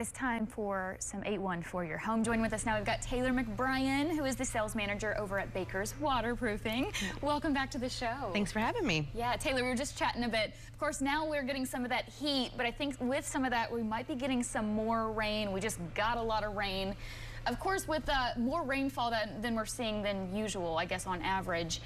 It's time for some 8-1 for your home. Joining with us now, we've got Taylor McBrien, who is the sales manager over at Baker's Waterproofing. Welcome back to the show. Thanks for having me. Yeah, Taylor, we were just chatting a bit. Of course, now we're getting some of that heat, but I think with some of that, we might be getting some more rain. We just got a lot of rain. Of course, with more rainfall than we're seeing than usual, I guess, on average.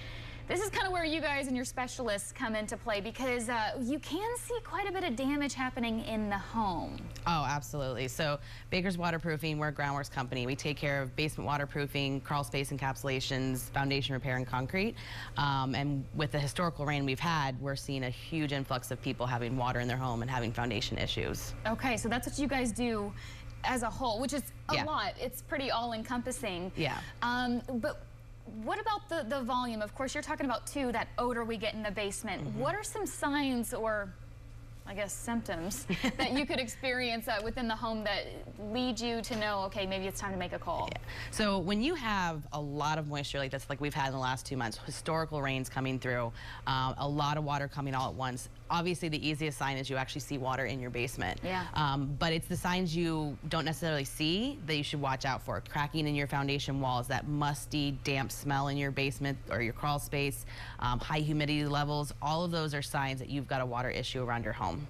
This is kind of where you guys and your specialists come into play because you can see quite a bit of damage happening in the home. Oh, absolutely. So Baker's Waterproofing, we're a groundworks company. We take care of basement waterproofing, crawl space encapsulations, foundation repair, and concrete. And with the historical rain we've had, we're seeing a huge influx of people having water in their home and having foundation issues. Okay, so that's what you guys do as a whole, which is a lot. It's pretty all-encompassing. Yeah. But what about the volume? Of course, you're talking about, too, that odor we get in the basement. What are some signs or, I guess, symptoms that you could experience within the home that lead you to know, okay, maybe it's time to make a call? Yeah. So when you have a lot of moisture like this, like we've had in the last 2 months, historical rains coming through, a lot of water coming all at once, obviously the easiest sign is you actually see water in your basement. Yeah. But it's the signs you don't necessarily see that you should watch out for. Cracking in your foundation walls, that musty, damp smell in your basement or your crawl space, high humidity levels, all of those are signs that you've got a water issue around your home.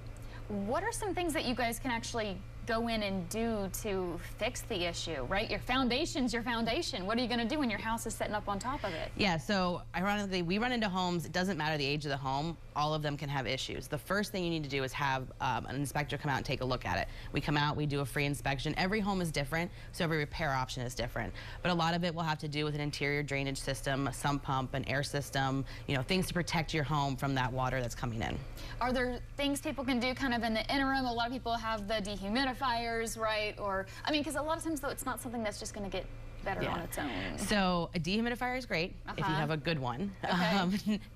What are some things that you guys can actually go in and do to fix the issue, right? Your foundation's your foundation. What are you going to do when your house is setting up on top of it? Yeah, so ironically, we run into homes, it doesn't matter the age of the home, all of them can have issues. The first thing you need to do is have an inspector come out and take a look at it. We come out, we do a free inspection. Every home is different, so every repair option is different. But a lot of it will have to do with an interior drainage system, a sump pump, an air system, you know, things to protect your home from that water that's coming in. Are there things people can do kind of in the interim? A lot of people have the dehumidifiers, right? Or, I mean, because a lot of times, though, it's not something that's just going to get better on its own. So a dehumidifier is great if you have a good one,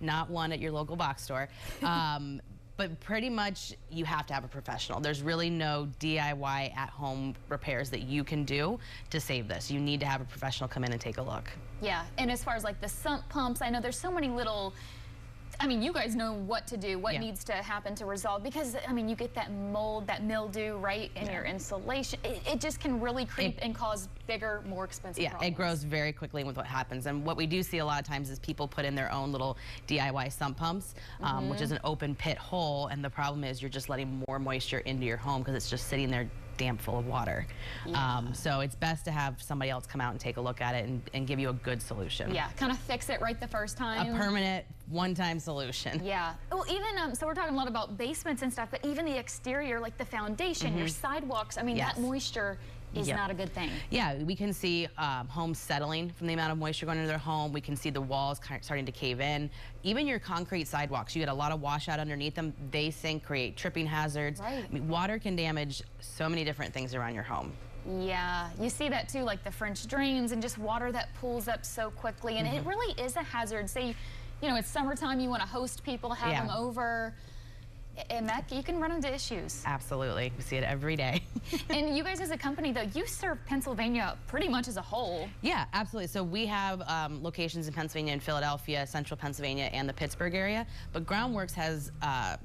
not one at your local box store. But pretty much you have to have a professional. There's really no DIY at-home repairs that you can do to save this. You need to have a professional come in and take a look. Yeah, and as far as like the sump pumps, I know there's so many little, I mean, you guys know what to do, what needs to happen to resolve, because, I mean, you get that mold, that mildew, right, in your insulation. It just can really creep and cause bigger, more expensive problems. It grows very quickly with what happens. And what we do see a lot of times is people put in their own little DIY sump pumps, which is an open pit hole, and the problem is you're just letting more moisture into your home because it's just sitting there damp full of water. So it's best to have somebody else come out and take a look at it and give you a good solution. Yeah, kind of fix it right the first time. A permanent, one-time solution. Yeah. Well, even, so we're talking a lot about basements and stuff, but even the exterior, like the foundation, your sidewalks, I mean, that moisture is not a good thing. Yeah, we can see homes settling from the amount of moisture going into their home. We can see the walls starting to cave in. Even your concrete sidewalks, you get a lot of washout underneath them. They sink, create tripping hazards. Right. I mean, water can damage so many different things around your home. Yeah, you see that too, like the French drains and just water that pools up so quickly. And it really is a hazard. Say, you know, it's summertime, you want to host people, have them over. And that, you can run into issues. Absolutely. We see it every day. And you guys as a company, though, you serve Pennsylvania pretty much as a whole. Yeah, absolutely. So we have locations in Pennsylvania and Philadelphia, central Pennsylvania, and the Pittsburgh area. But Groundworks has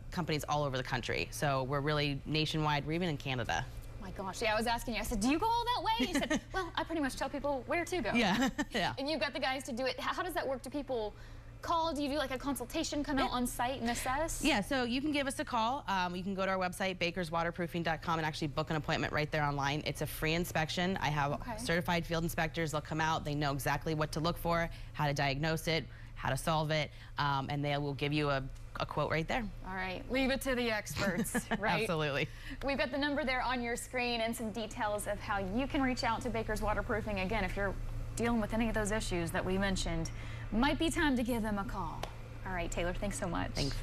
companies all over the country. So we're really nationwide. We're even in Canada. Oh my gosh. Yeah, I was asking you. I said, do you go all that way? You said, well, I pretty much tell people where to go. Yeah. And you've got the guys to do it. How does that work? Do people call? Do you do like a consultation, come out on site and assess? Yeah, so you can give us a call. You can go to our website, bakerswaterproofing.com, and actually book an appointment right there online. It's a free inspection. I have certified field inspectors. They'll come out. They know exactly what to look for, how to diagnose it, how to solve it, and they will give you a quote right there. All right, leave it to the experts, right? Absolutely. We've got the number there on your screen and some details of how you can reach out to Baker's Waterproofing. Again, if you're dealing with any of those issues that we mentioned, might be time to give them a call. All right, Taylor, thanks so much. Thanks.